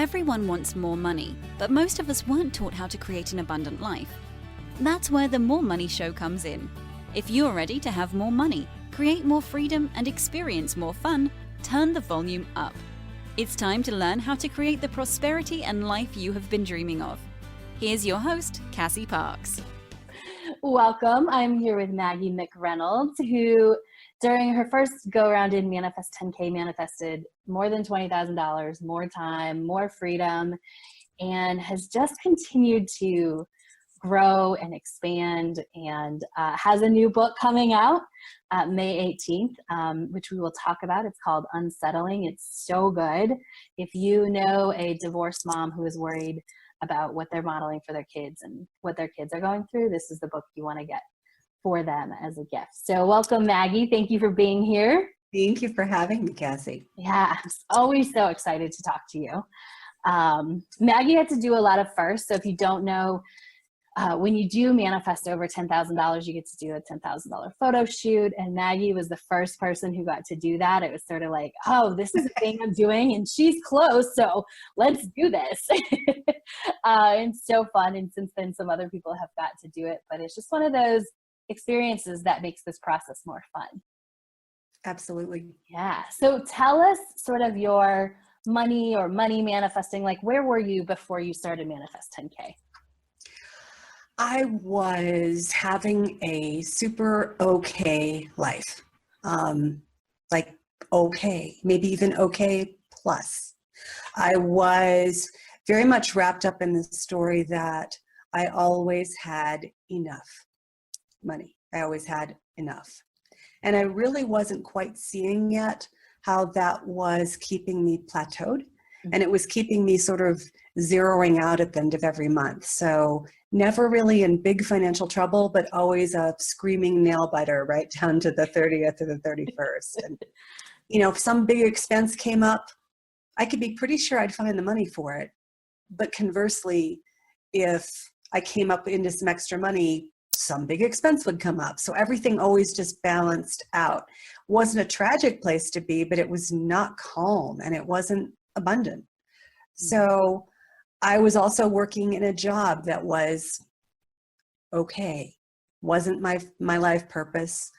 Everyone wants more money, but most of us weren't taught how to create an abundant life. That's where the More Money Show comes in. If you're ready to have more money, create more freedom, and experience more fun, turn the volume up. It's time to learn how to create the prosperity and life you have been dreaming of. Here's your host, Cassie Parks. Welcome. I'm here with Maggie McReynolds, who during her first go-around in Manifest 10K manifested more than $20,000, more time, more freedom, and has just continued to grow and expand, and has a new book coming out May 18th, which we will talk about. It's called Unsettling. It's so good. If you know a divorced mom who is worried about what they're modeling for their kids and what their kids are going through, this is the book you want to get for them as a gift. So welcome, Maggie. Thank you for being here. Thank you for having me, Cassie. Yeah, I'm always so excited to talk to you. Maggie had to do a lot of firsts. So if you don't know, when you do manifest over $10,000, you get to do a $10,000 photo shoot. And Maggie was the first person who got to do that. It was sort of like, oh, this is the thing I'm doing and she's close, so let's do this. It's so fun. And since then, some other people have got to do it. But it's just one of those experiences that makes this process more fun. Absolutely. Yeah. So tell us sort of your money manifesting, like where were you before you started Manifest 10K? I was having a super okay life. Like okay, maybe even okay plus. I was very much wrapped up in the story that I always had enough money. I always had enough. And I really wasn't quite seeing yet how that was keeping me plateaued. And it was keeping me sort of zeroing out at the end of every month. So never really in big financial trouble, but always a screaming nail biter right down to the 30th or the 31st. And, you know, if some big expense came up, I could be pretty sure I'd find the money for it. But conversely, if I came up into some extra money, some big expense would come up. So everything always just balanced out. Wasn't a tragic place to be, but it was not calm and it wasn't abundant. So I was also working in a job that was okay, wasn't my life purpose,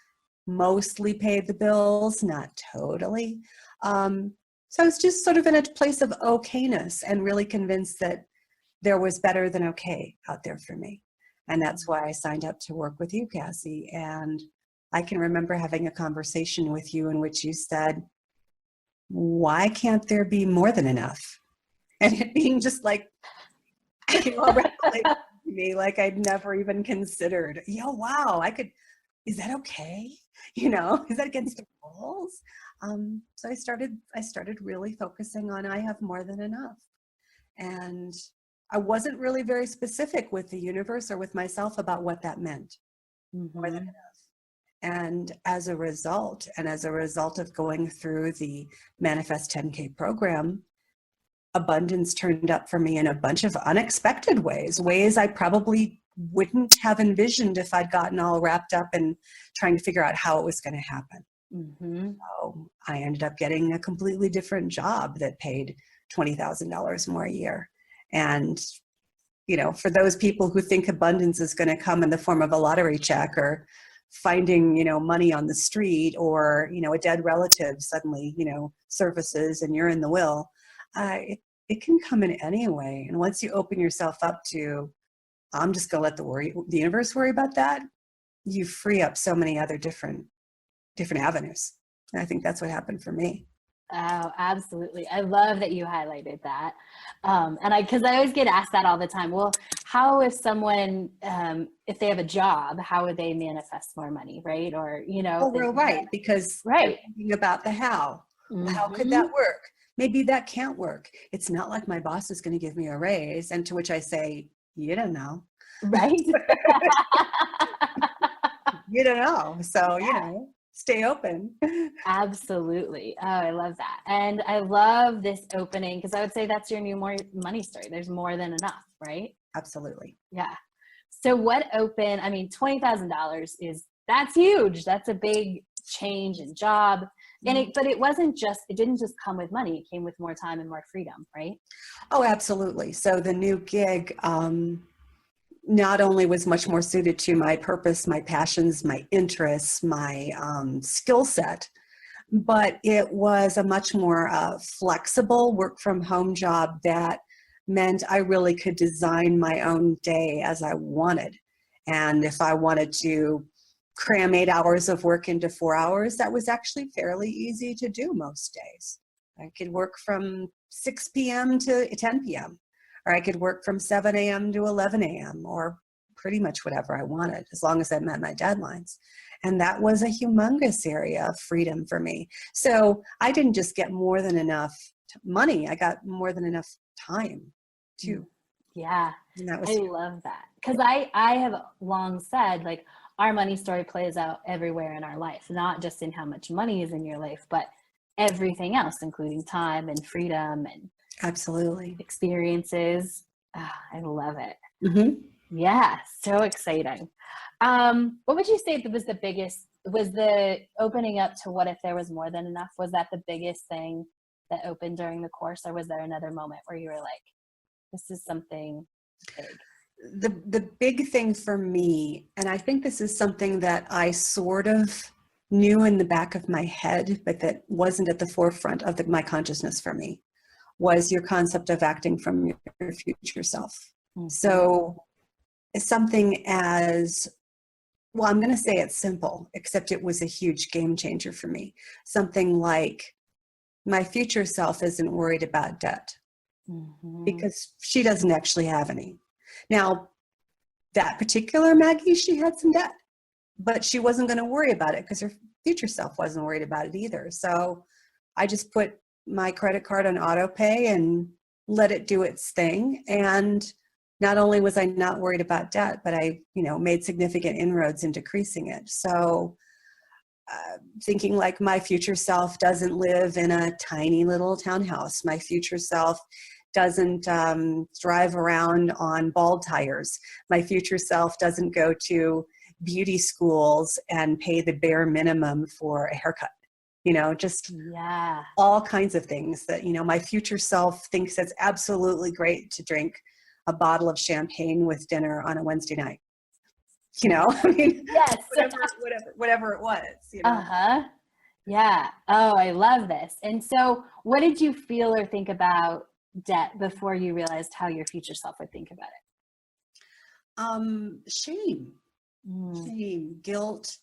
mostly paid the bills, not totally. So I was just sort of in a place of okayness and really convinced that there was better than okay out there for me. And that's why I signed up to work with you, Cassie. And I can remember having a conversation with you in which you said, why can't there be more than enough? And it being just like, you know, to me, like I'd never even considered, wow, is that okay? You know, is that against the rules? So I started really focusing on, I have more than enough. And I wasn't really very specific with the universe or with myself about what that meant. More than enough. And as a result of going through the Manifest 10K program, abundance turned up for me in a bunch of unexpected ways I probably wouldn't have envisioned if I'd gotten all wrapped up in trying to figure out how it was going to happen. So I ended up getting a completely different job that paid $20,000 more a year. And, you know, for those people who think abundance is going to come in the form of a lottery check or finding, you know, money on the street or, you know, a dead relative suddenly, you know, surfaces and you're in the will, it can come in any way. And once you open yourself up to, I'm just going to let the universe worry about that, you free up so many other different avenues. And I think that's what happened for me. Oh, absolutely. I love that you highlighted that. Because I always get asked that all the time. Well, how if someone, if they have a job, how would they manifest more money, right? Or, you know. Oh, well, right. Because thinking about the how. How could that work? Maybe that can't work. It's not like my boss is going to give me a raise. And to which I say, you don't know. Right. You don't know. So, you know. Stay open. Absolutely. Oh, I love that. And I love this opening because I would say that's your new more money story. There's more than enough, right? Absolutely. Yeah. So what $20,000 that's huge. That's a big change in job. And but it didn't just come with money. It came with more time and more freedom, right? Oh, absolutely. So the new gig not only was much more suited to my purpose, my passions, my interests, my skill set, but it was a much more flexible work from home job that meant I really could design my own day as I wanted. And if I wanted to cram 8 hours of work into 4 hours, that was actually fairly easy to do most days. I could work from 6 p.m. to 10 p.m., or I could work from 7 a.m. to 11 a.m., or pretty much whatever I wanted, as long as I met my deadlines. And that was a humongous area of freedom for me. So I didn't just get more than enough money, I got more than enough time too. Yeah, And that was I love that. Because I have long said, like, our money story plays out everywhere in our life, not just in how much money is in your life, but everything else, including time and freedom and absolutely experiences. I love it. Mm-hmm. Yeah, so exciting. What would you say was the opening up to what if there was more than enough? Was that the biggest thing that opened during the course, or was there another moment where you were like, this is something big? The big thing for me, and I think this is something that I sort of knew in the back of my head, but that wasn't at the forefront of my consciousness for me, was your concept of acting from your future self. Mm-hmm. So something as, well, I'm going to say it's simple, except it was a huge game changer for me. Something like, my future self isn't worried about debt, because she doesn't actually have any. Now, that particular Maggie, she had some debt, but she wasn't going to worry about it because her future self wasn't worried about it either. So I just put my credit card on auto pay and let it do its thing. And not only was I not worried about debt, but I, made significant inroads in decreasing it. So thinking like, my future self doesn't live in a tiny little townhouse. My future self doesn't drive around on bald tires. My future self doesn't go to beauty schools and pay the bare minimum for a haircut. Just all kinds of things that, my future self thinks it's absolutely great to drink a bottle of champagne with dinner on a Wednesday night. Yes. whatever it was. Yeah. Oh, I love this. And so what did you feel or think about debt before you realized how your future self would think about it? Shame, guilt,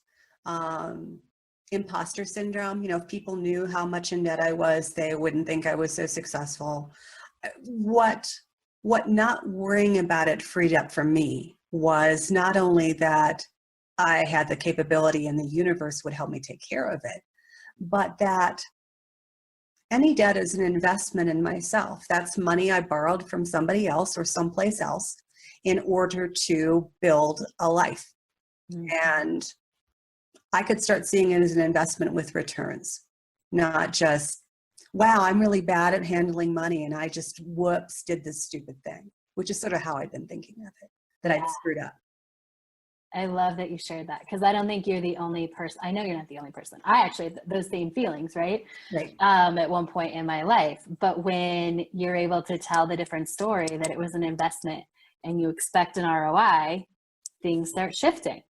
imposter syndrome. If people knew how much in debt I was, they wouldn't think I was so successful. What not worrying about it freed up for me was not only that I had the capability and the universe would help me take care of it, but that any debt is an investment in myself. That's money I borrowed from somebody else or someplace else in order to build a life. And I could start seeing it as an investment with returns, not just, wow, I'm really bad at handling money and I just, whoops, did this stupid thing, which is sort of how I've been thinking of it, that I'd screwed up. I love that you shared that, because I don't think you're the only person. I know you're not the only person. I actually had those same feelings, right? At one point in my life. But when you're able to tell the different story, that it was an investment and you expect an ROI, things start shifting.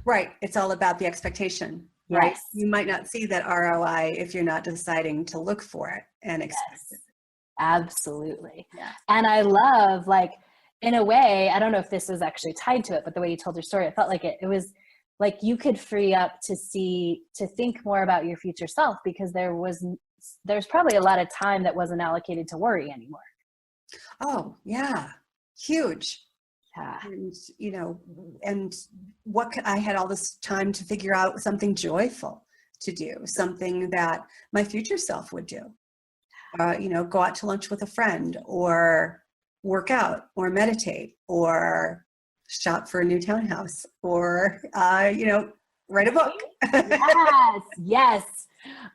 Right. It's all about the expectation, right? Yes. You might not see that ROI if you're not deciding to look for it and expect it. Absolutely. Yeah. And I love, like, in a way, I don't know if this was actually tied to it, but the way you told your story, it felt like it was like you could free up to think more about your future self, because there's probably a lot of time that wasn't allocated to worry anymore. Oh, yeah. Huge. Yeah. And I had all this time to figure out something joyful to do, something that my future self would do. Go out to lunch with a friend, or work out, or meditate, or shop for a new townhouse, or, write a book. Yes.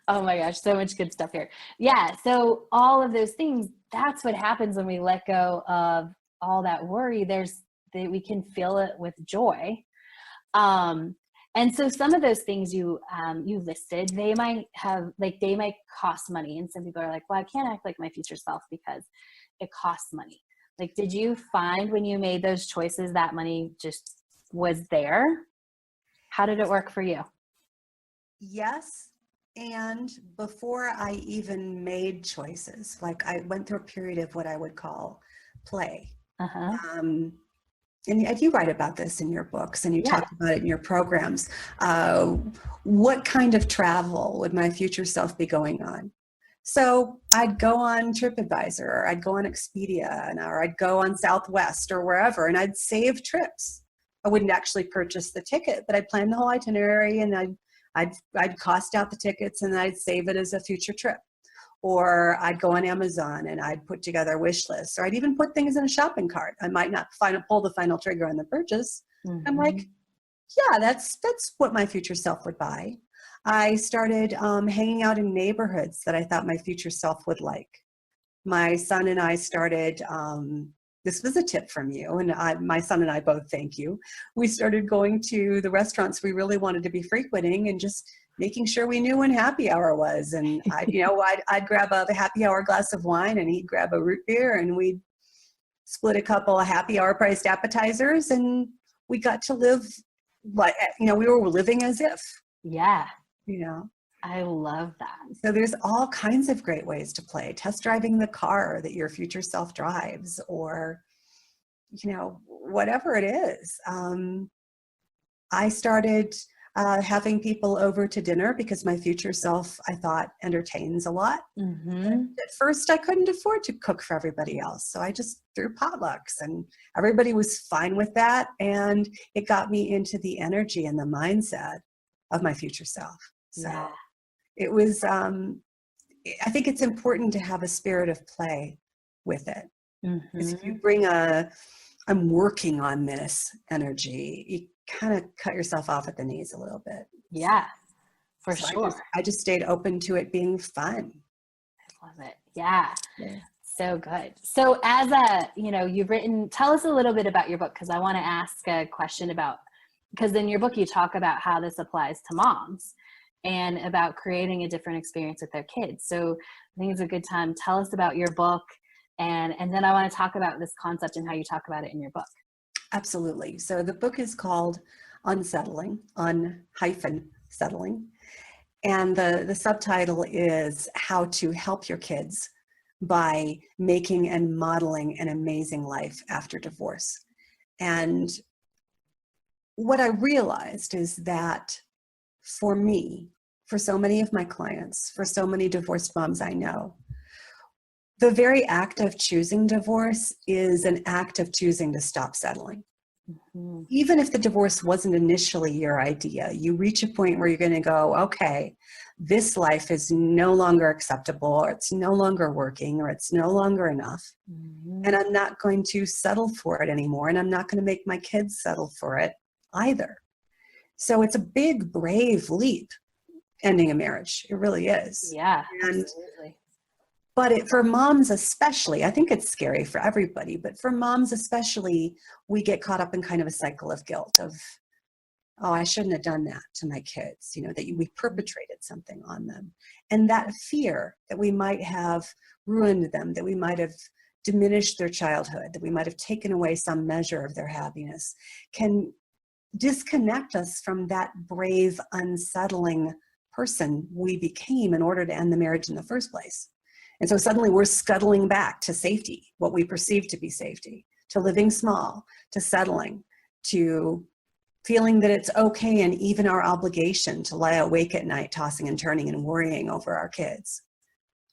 Oh my gosh, so much good stuff here. Yeah. So all of those things, that's what happens when we let go of all that worry. We can fill it with joy. And so some of those things you listed, they might cost money. And some people are like, well, I can't act like my future self because it costs money. Like, did you find when you made those choices that money just was there? How did it work for you? Yes. And before I even made choices, like I went through a period of what I would call play. And you write about this in your books and you talk about it in your programs. What kind of travel would my future self be going on? So I'd go on TripAdvisor, or I'd go on Expedia, or I'd go on Southwest or wherever, and I'd save trips. I wouldn't actually purchase the ticket, but I'd plan the whole itinerary, and I'd cost out the tickets, and I'd save it as a future trip. Or I'd go on Amazon and I'd put together a wish list, or I'd even put things in a shopping cart. I might not pull the final trigger on the purchase. I'm like, yeah, that's what my future self would buy. I started hanging out in neighborhoods that I thought my future self would like. My son and I started, this was a tip from you, and my son and I both thank you. We started going to the restaurants we really wanted to be frequenting and just making sure we knew when happy hour was. And I'd grab a happy hour glass of wine, and he'd grab a root beer, and we'd split a couple of happy hour priced appetizers, and we got to live like, we were living as if. Yeah. I love that. So there's all kinds of great ways to play. Test driving the car that your future self drives, or, whatever it is. I started having people over to dinner because my future self, I thought, entertains a lot. At first, I couldn't afford to cook for everybody else. So I just threw potlucks, and everybody was fine with that. And it got me into the energy and the mindset of my future self. So it was, I think it's important to have a spirit of play with it. Because if you bring I'm working on this energy, you kind of cut yourself off at the knees a little bit. Yeah, for sure. I just stayed open to it being fun. I love it. Yeah. So good. So as you've written, tell us a little bit about your book, because I want to ask a question because in your book you talk about how this applies to moms and about creating a different experience with their kids. So I think it's a good time. Tell us about your book, and then I want to talk about this concept and how you talk about it in your book. Absolutely. So the book is called Unsettling, Settling. And the subtitle is How to Help Your Kids by Making and Modeling an Amazing Life After Divorce. And what I realized is that for me, for so many of my clients, for so many divorced moms I know, the very act of choosing divorce is an act of choosing to stop settling. Even if the divorce wasn't initially your idea, you reach a point where you're going to go, okay, this life is no longer acceptable, or it's no longer working, or it's no longer enough. And I'm not going to settle for it anymore. And I'm not going to make my kids settle for it either. So it's a big, brave leap, ending a marriage. It really is. Yeah, absolutely. But for moms especially, I think it's scary for everybody, but for moms especially, we get caught up in kind of a cycle of guilt of, oh, I shouldn't have done that to my kids, that we perpetrated something on them. And that fear that we might have ruined them, that we might have diminished their childhood, that we might have taken away some measure of their happiness, can disconnect us from that brave, unsettling person we became in order to end the marriage in the first place. And so suddenly we're scuttling back to safety, what we perceive to be safety, to living small, to settling, to feeling that it's okay and even our obligation to lie awake at night, tossing and turning and worrying over our kids.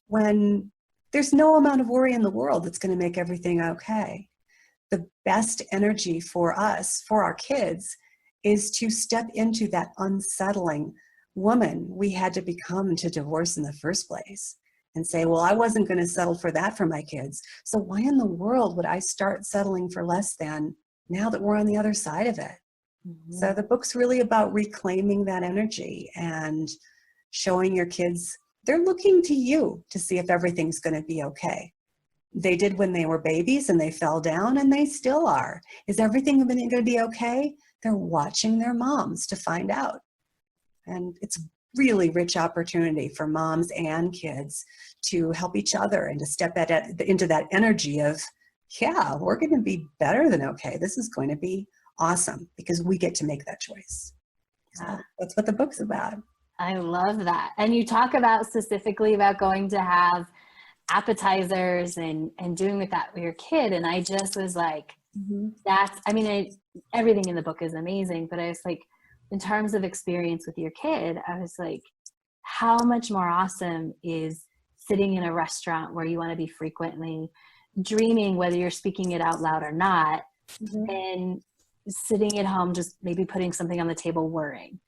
When there's no amount of worry in the world that's going to make everything okay. The best energy for us, for our kids, is to step into that unsettling woman we had to become to divorce in the first place. And say, well, I wasn't going to settle for that for my kids. So why in the world would I start settling for less than now that we're on the other side of it? So the book's really about reclaiming that energy and showing your kids they're looking to you to see if everything's going to be okay. They did when they were babies and they fell down, and they still are. Is everything going to be okay? they're watching their moms to find out. And it's a really rich opportunity for moms and kids to help each other and to step into that energy of, yeah, we're going to be better than okay. This is going to be awesome because we get to make that choice. So that's what the book's about. I love that. And you talk about specifically about going to have appetizers and doing with that with your kid. And I just was like, everything in the book is amazing, but I was like, in terms of experience with your kid, I was like, how much more awesome is sitting in a restaurant where you want to be frequently, dreaming whether you're speaking it out loud or not, and sitting at home, just maybe putting something on the table, worrying.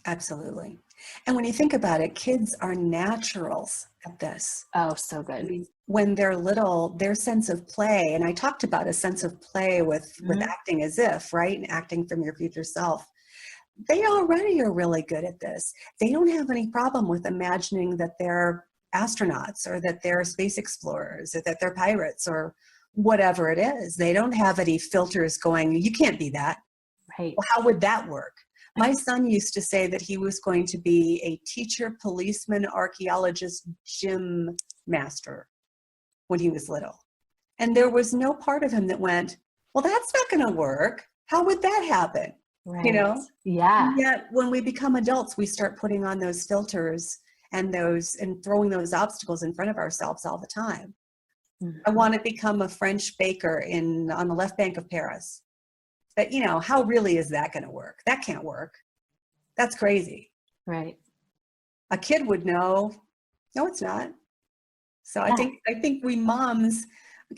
Absolutely. And when you think about it, kids are naturals at this. Oh, so good. I mean, when they're little, their sense of play, and I talked about a sense of play with acting as if, right? And acting from your future self. They already are really good at this. They don't have any problem with imagining that they're astronauts or that they're space explorers or that they're pirates or whatever it is. They don't have any filters going, you can't be that. Right. Well, how would that work? My son used to say that he was going to be a teacher, policeman, archaeologist, gym master when he was little. And there was no part of him that went, well, that's not going to work. How would that happen? Right. You know? Yeah. And yet when we become adults, we start putting on those filters and throwing those obstacles in front of ourselves all the time. I want to become a French baker on the left bank of Paris. But, how really is that going to work? That can't work. That's crazy. Right. A kid would know, no, it's not. So I think we moms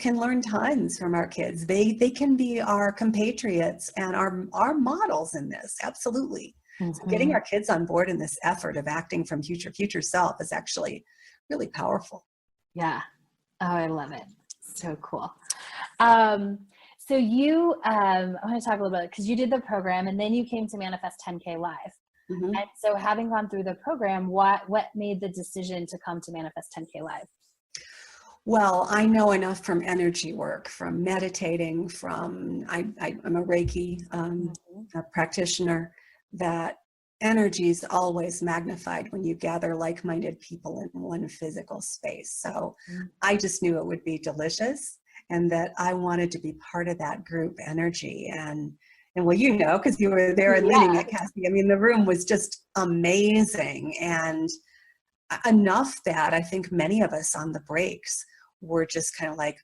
can learn tons from our kids. They can be our compatriots and our models in this. Absolutely. So getting our kids on board in this effort of acting from future self is actually really powerful. Yeah. Oh, I love it. So cool. So you, I want to talk a little bit, because you did the program and then you came to Manifest 10K Live. And so having gone through the program, what made the decision to come to Manifest 10K Live? Well, I know enough from energy work, from meditating, I'm a Reiki a practitioner, that energy is always magnified when you gather like-minded people in one physical space. So I just knew it would be delicious and that I wanted to be part of that group energy. And well, because you were there and leading it, Cassie, I mean, the room was just amazing. And enough that I think many of us on the breaks were just kind of like,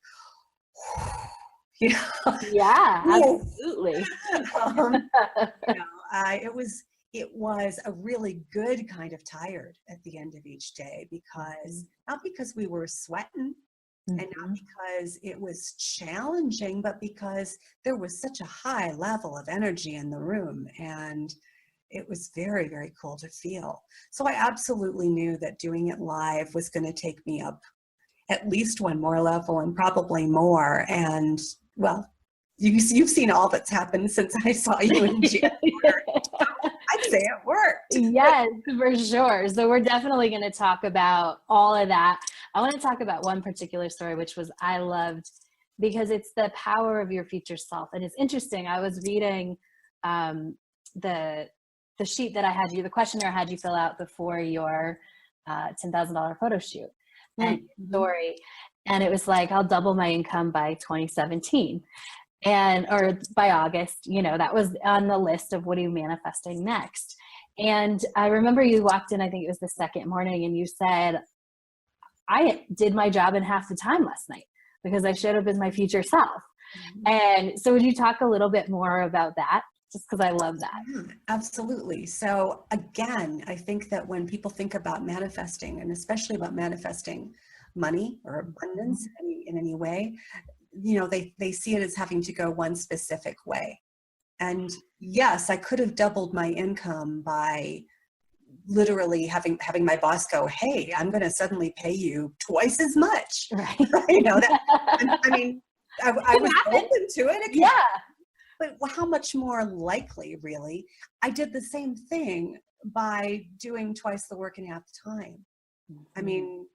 Yeah, absolutely. It was a really good kind of tired at the end of each day, because not because we were sweating and not because it was challenging, but because there was such a high level of energy in the room, and it was very, very cool to feel. So I absolutely knew that doing it live was going to take me up at least one more level and probably more. And well, you've seen all that's happened since I saw you in January. I'd say it worked. Yes, for sure. So we're definitely going to talk about all of that. I want to talk about one particular story, which I loved, because it's the power of your future self. And it's interesting. I was reading the sheet that I had you, the questionnaire I had you fill out before your $10,000 photo shoot and story. And it was like, I'll double my income by 2017. Or by August, that was on the list of what are you manifesting next. And I remember you walked in, I think it was the second morning, and you said, I did my job in half the time last night because I showed up as my future self. And so would you talk a little bit more about that? Just because I love that. Yeah, absolutely. So again, I think that when people think about manifesting, and especially about manifesting money or abundance in any way, they see it as having to go one specific way. And yes, I could have doubled my income by literally having my boss go, hey, I'm going to suddenly pay you twice as much. Right. I was open to it. Yeah. But how much more likely, really? I did the same thing by doing twice the work in half the time. I mean,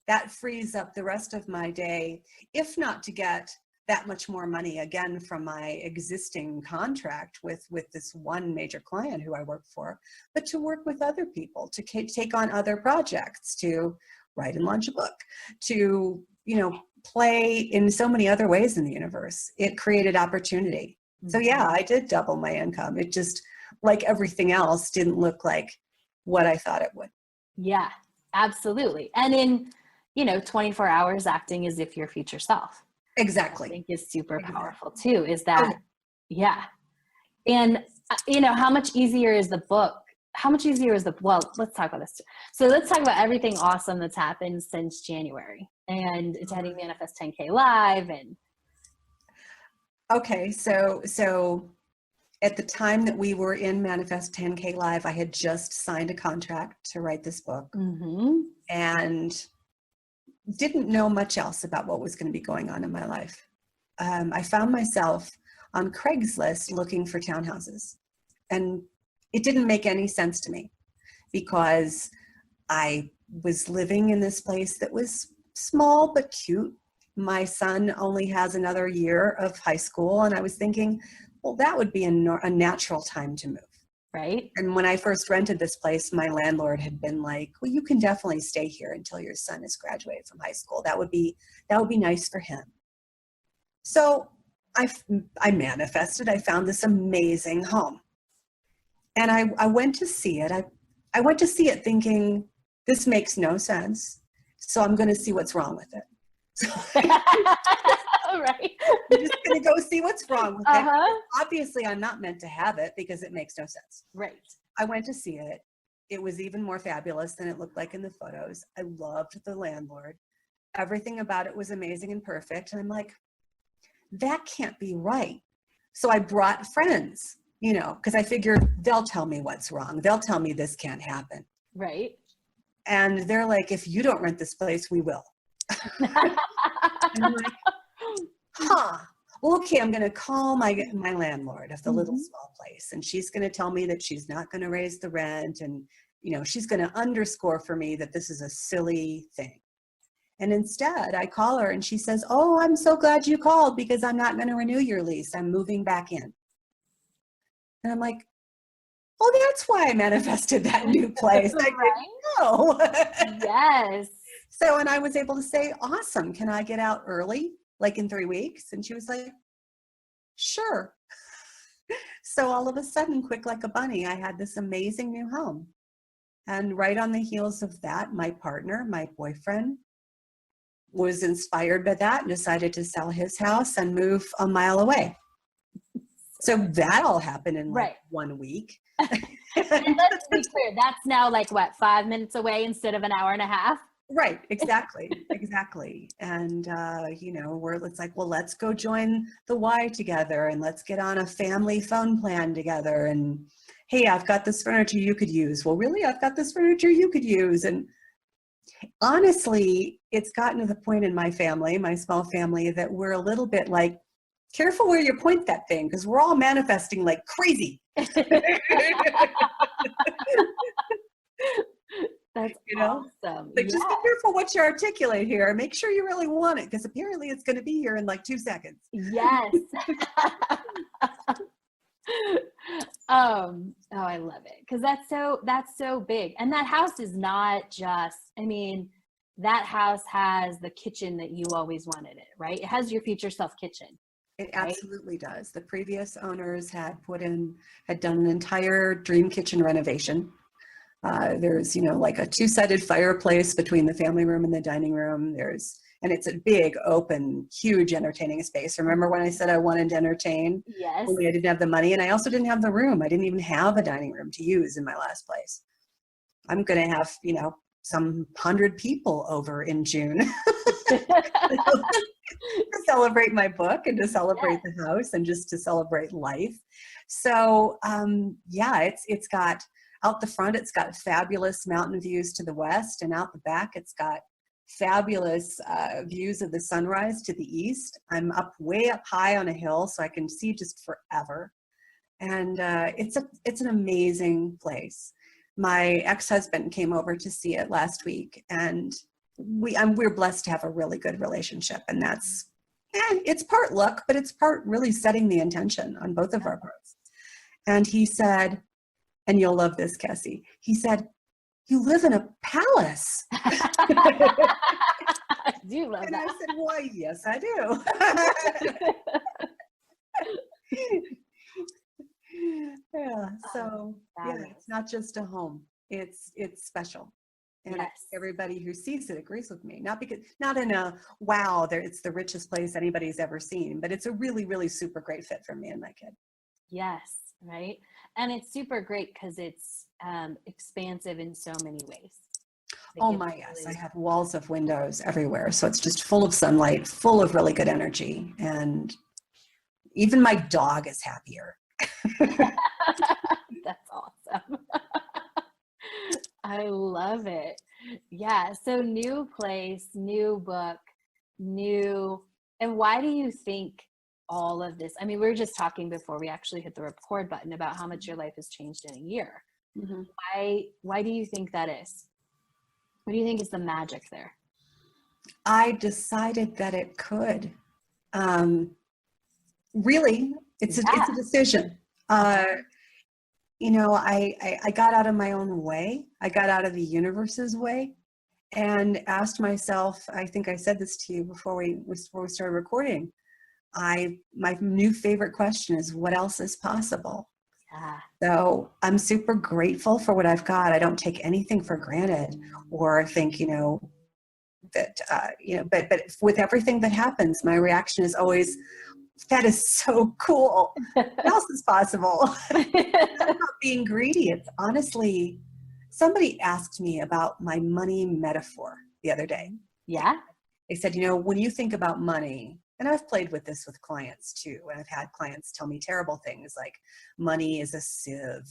that frees up the rest of my day, if not to get that much more money again from my existing contract with this one major client who I work for, but to work with other people, to take on other projects, to write and launch a book, to, you know, play in so many other ways in the universe. It created opportunity. So yeah, I did double my income. It just, like everything else, didn't look like what I thought it would. Yeah, absolutely. And in, you know, 24 hours acting as if your future self. Exactly. I think is super powerful too, is that, yeah. And, you know, how much easier is the book? How much easier is well, let's talk about this too. So let's talk about everything awesome that's happened since January and attending Manifest 10K Live and. Okay. So at the time that we were in Manifest 10K Live, I had just signed a contract to write this book and didn't know much else about what was going to be going on in my life. I found myself on Craigslist looking for townhouses, and it didn't make any sense to me because I was living in this place that was small but cute. My son only has another year of high school, and I was thinking, well, that would be a natural time to move. Right. And when I first rented this place, my landlord had been like, well, you can definitely stay here until your son is graduated from high school. That would be nice for him. So I manifested. I found this amazing home. And I went to see it. I went to see it thinking, this makes no sense. So I'm going to see what's wrong with it. Right. I'm just going to go see what's wrong with it. Obviously, I'm not meant to have it because it makes no sense. Right. I went to see it. It was even more fabulous than it looked like in the photos. I loved the landlord. Everything about it was amazing and perfect. And I'm like, that can't be right. So I brought friends, you know, because I figured they'll tell me what's wrong. They'll tell me this can't happen. Right. And they're like, if you don't rent this place, we will. And I'm like, well, okay, I'm going to call my landlord of the little small place, and she's going to tell me that she's not going to raise the rent, and, you know, she's going to underscore for me that this is a silly thing. And instead, I call her, and she says, oh, I'm so glad you called because I'm not going to renew your lease. I'm moving back in. And I'm like, oh, that's why I manifested that new place. I didn't know. Yes. So, and I was able to say, awesome. Can I get out early, like in 3 weeks? And she was like, sure. So all of a sudden, quick like a bunny, I had this amazing new home. And right on the heels of that, my partner, my boyfriend, was inspired by that and decided to sell his house and move a mile away. So that all happened in like 1 week. And let's be clear, that's now like what, 5 minutes away instead of an hour and a half? Right, exactly. And, you know, it's like, well, let's go join the Y together and let's get on a family phone plan together. And hey, I've got this furniture you could use. Well, really, I've got this furniture you could use. And honestly, it's gotten to the point in my family, my small family, that we're a little bit like, careful where you point that thing, because we're all manifesting like crazy. That's awesome. Like, just be careful what you articulate here. Make sure you really want it, because apparently it's going to be here in like 2 seconds. Yes. Oh, I love it, because that's so big. And that house is not just, I mean, that house has the kitchen that you always wanted it, right? It has your future self kitchen. It absolutely does. The previous owners had done an entire dream kitchen renovation. There's, you know, like a 2-sided fireplace between the family room and the dining room. And it's a big, open, huge entertaining space. Remember when I said I wanted to entertain? Yes. Only I didn't have the money, and I also didn't have the room. I didn't even have a dining room to use in my last place. I'm going to have, you know, some 100 people over in June to celebrate my book and to celebrate the house and just to celebrate life. So, it's got, out the front, it's got fabulous mountain views to the west, and out the back, it's got fabulous views of the sunrise to the east. I'm way up high on a hill, so I can see just forever. And it's an amazing place. My ex-husband came over to see it last week, and we're blessed to have a really good relationship, and that's And it's part luck, but it's part really setting the intention on both of our parts. And he said, and you'll love this, Cassie. He said, "You live in a palace." I do love And that. I said, "Why, yes, I do." Yeah. So yeah, it's not just a home. It's special. And I think Yes. everybody who sees it agrees with me. Not in a wow, it's the richest place anybody's ever seen, but it's a really, really super great fit for me and my kid. Yes, right. And it's super great because it's expansive in so many ways. Like Oh it's my, yes. I really- have walls of windows everywhere. So it's just full of sunlight, full of really good energy. And even my dog is happier. That's awesome. I love it. Yeah. So new place, new book, new. And why do you think all of this? I mean, we were just talking before we actually hit the record button about how much your life has changed in a year. Mm-hmm. Why do you think that is? What do you think is the magic there? I decided that it could. Really, it's a decision. I got out of my own way. I got out of the universe's way and asked myself, I think I said this to you before we started recording. My new favorite question is, what else is possible? Yeah. So I'm super grateful for what I've got. I don't take anything for granted or think, that, but with everything that happens, my reaction is always, that is so cool. What else is possible? It's not about being greedy. It's honestly, somebody asked me about my money metaphor the other day. Yeah. They said, when you think about money, and I've played with this with clients too, and I've had clients tell me terrible things like money is a sieve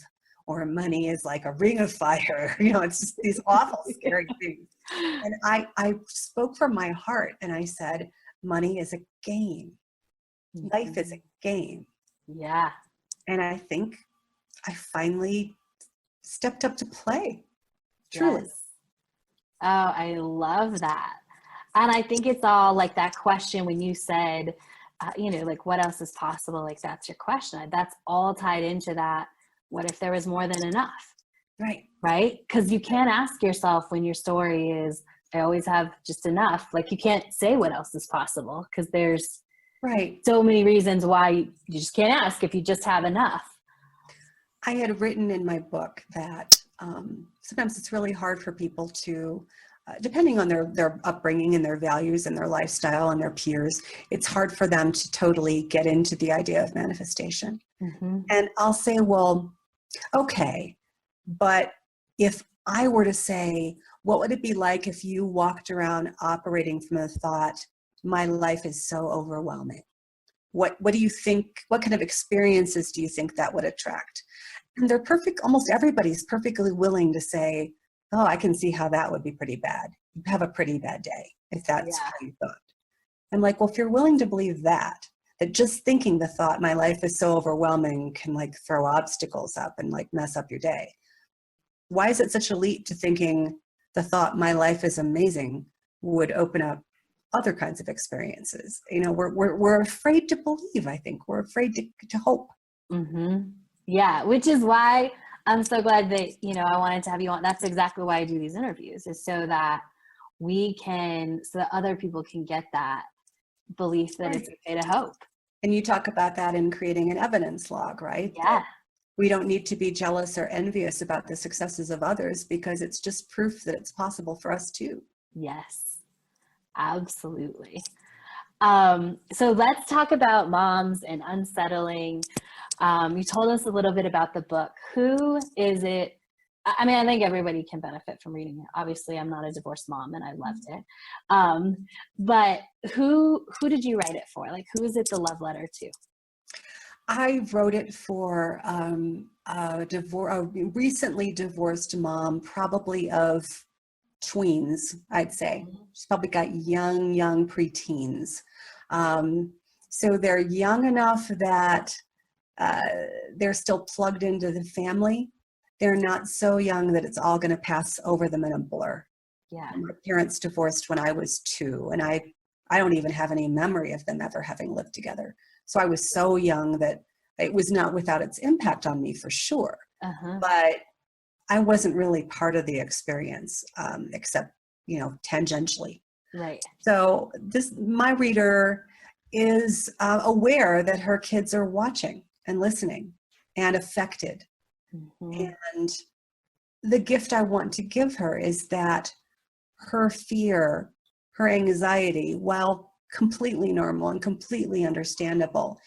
or money is like a ring of fire. It's just these awful, scary things. And I spoke from my heart and I said, money is a game. Life is a game. Yeah. And I think I finally stepped up to play. Truly. Yes. Oh, I love that. And I think it's all like that question when you said, like what else is possible? Like that's your question. That's all tied into that. What if there was more than enough? Right. Right? Because you can't ask yourself when your story is, I always have just enough. Like you can't say what else is possible because there's so many reasons why you just can't ask if you just have enough. I had written in my book that sometimes it's really hard for people to, depending on their upbringing and their values and their lifestyle and their peers, it's hard for them to totally get into the idea of manifestation. Mm-hmm. And I'll say, well, okay, but if I were to say, what would it be like if you walked around operating from the thought, my life is so overwhelming? What do you think, what kind of experiences do you think that would attract? And they're almost everybody's perfectly willing to say, oh, I can see how that would be pretty bad. You have a pretty bad day if that's how you thought. I'm like, well, if you're willing to believe that just thinking the thought, my life is so overwhelming, can like throw obstacles up and like mess up your day. Why is it such a leap to thinking the thought, my life is amazing, would open up other kinds of experiences? We're afraid to believe, I think. We're afraid to hope. Mm-hmm. Yeah, which is why I'm so glad that, I wanted to have you on. That's exactly why I do these interviews, is so that so that other people can get that belief that it's okay to hope. And you talk about that in creating an evidence log, right? Yeah. That we don't need to be jealous or envious about the successes of others because it's just proof that it's possible for us too. Yes, absolutely. So let's talk about moms and unsettling. You told us a little bit about the book. Who is it? I mean, I think everybody can benefit from reading it. Obviously, I'm not a divorced mom and I loved it. But who did you write it for? Like, who is it the love letter to? I wrote it for a recently divorced mom, probably of tweens, I'd say. She's probably got young preteens. So they're young enough that they're still plugged into the family. They're not so young that it's all going to pass over them in a blur. Yeah. My parents divorced when I was 2, and I I don't even have any memory of them ever having lived together. So I was so young that it was not without its impact on me for sure. But I wasn't really part of the experience, except, tangentially. Right. So my reader is aware that her kids are watching and listening and affected. And the gift I want to give her is that her fear, her anxiety, while completely normal and completely understandable,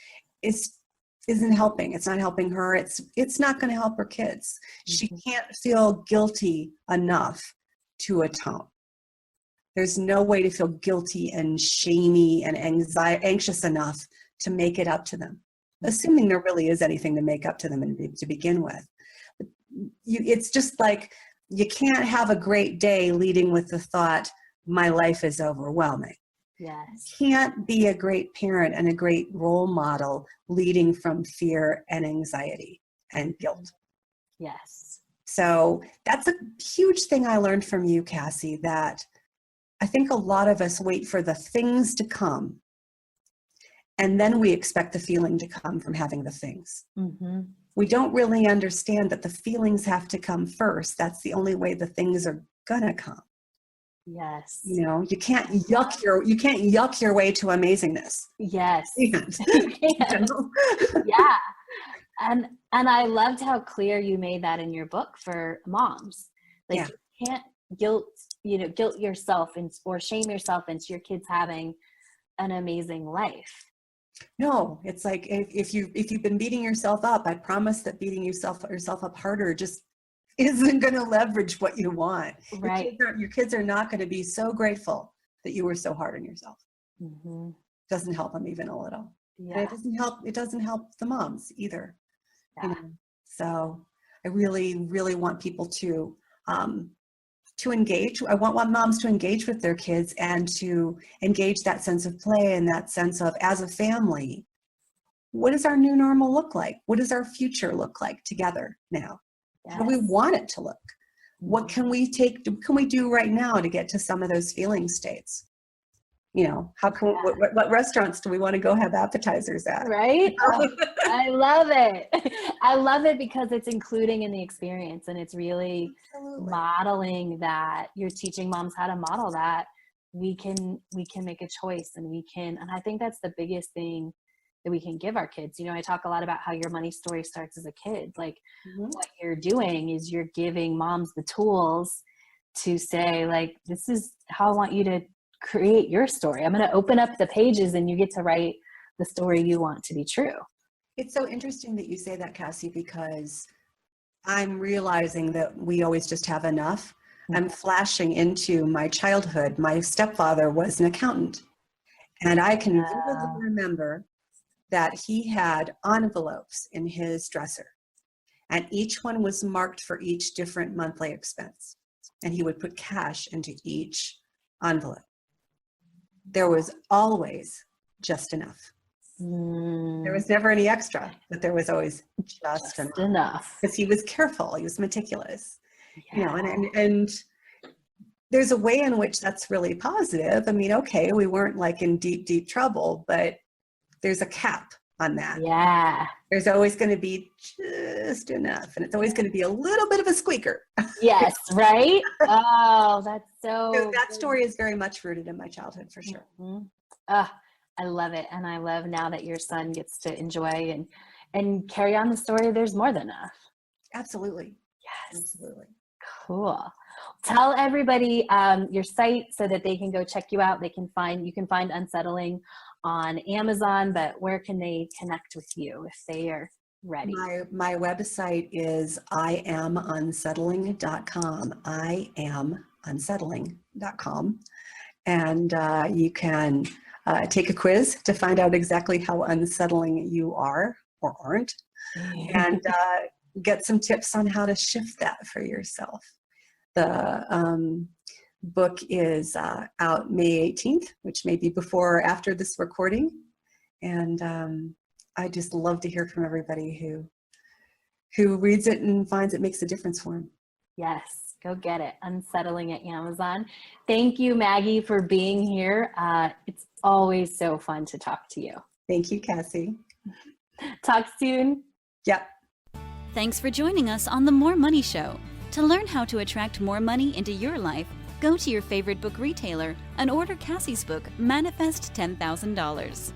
isn't helping. It's not helping her. It's not going to help her kids. She can't feel guilty enough to atone. There's no way to feel guilty and shamey and anxious enough to make it up to them, assuming there really is anything to make up to them to begin with. It's just like you can't have a great day leading with the thought, my life is overwhelming. Yes. Can't be a great parent and a great role model leading from fear and anxiety and guilt. Yes. So that's a huge thing I learned from you, Cassie, that I think a lot of us wait for the things to come, and then we expect the feeling to come from having the things. We don't really understand that the feelings have to come first. That's the only way the things are gonna come. Yes. You can't yuck your way to amazingness. Yes. You can't. Yeah. And I loved how clear you made that in your book for moms. Like, you can't guilt yourself or shame yourself into your kids having an amazing life. No, it's like if you've been beating yourself up, I promise that beating yourself up harder just isn't going to leverage what you want. Right. Your kids are not going to be so grateful that you were so hard on yourself. Doesn't help them even a little. Yeah. And it doesn't help the moms either. Yeah. So I really, really want people to engage. I want moms to engage with their kids and to engage that sense of play and that sense of, as a family, what does our new normal look like? What does our future look like together now? How do we want it to look? What can we do right now to get to some of those feeling states? How can what restaurants do we want to go have appetizers at? Right? Oh, I love it. I love it because it's including in the experience, and it's really modeling that. You're teaching moms how to model that. We can make a choice, and I think that's the biggest thing that we can give our kids. I talk a lot about how your money story starts as a kid. Like, what you're doing is you're giving moms the tools to say, like, this is how I want you to create your story. I'm going to open up the pages and you get to write the story you want to be true. It's so interesting that you say that, Cassie, because I'm realizing that we always just have enough. I'm flashing into my childhood. My stepfather was an accountant, and I can vividly remember that he had envelopes in his dresser, and each one was marked for each different monthly expense, and he would put cash into each envelope. There was always just enough. There was never any extra, but there was always just enough. Because he was careful, he was meticulous. And there's a way in which that's really positive. I mean, okay, we weren't like in deep, deep trouble, but there's a cap on that. Yeah. There's always going to be just enough, and it's always going to be a little bit of a squeaker. Yes, right? Oh, that's so that story is very much rooted in my childhood, for sure. I love it. And I love now that your son gets to enjoy and carry on the story. There's more than enough. Absolutely. Yes. Absolutely. Cool. Tell everybody your site so that they can go check you out. You can find Unsettling on Amazon, but where can they connect with you if they are ready? My website is iamunsettling.com. iamunsettling.com. And you can take a quiz to find out exactly how unsettling you are or aren't, and get some tips on how to shift that for yourself. The book is out May 18th, which may be before or after this recording. And I just love to hear from everybody who reads it and finds it makes a difference for them. Yes. Go get it. Unsettling at Amazon. Thank you, Maggie, for being here. It's always so fun to talk to you. Thank you, Cassie. Talk soon. Yep. Thanks for joining us on The More Money Show. To learn how to attract more money into your life, go to your favorite book retailer and order Cassie's book, Manifest $10,000.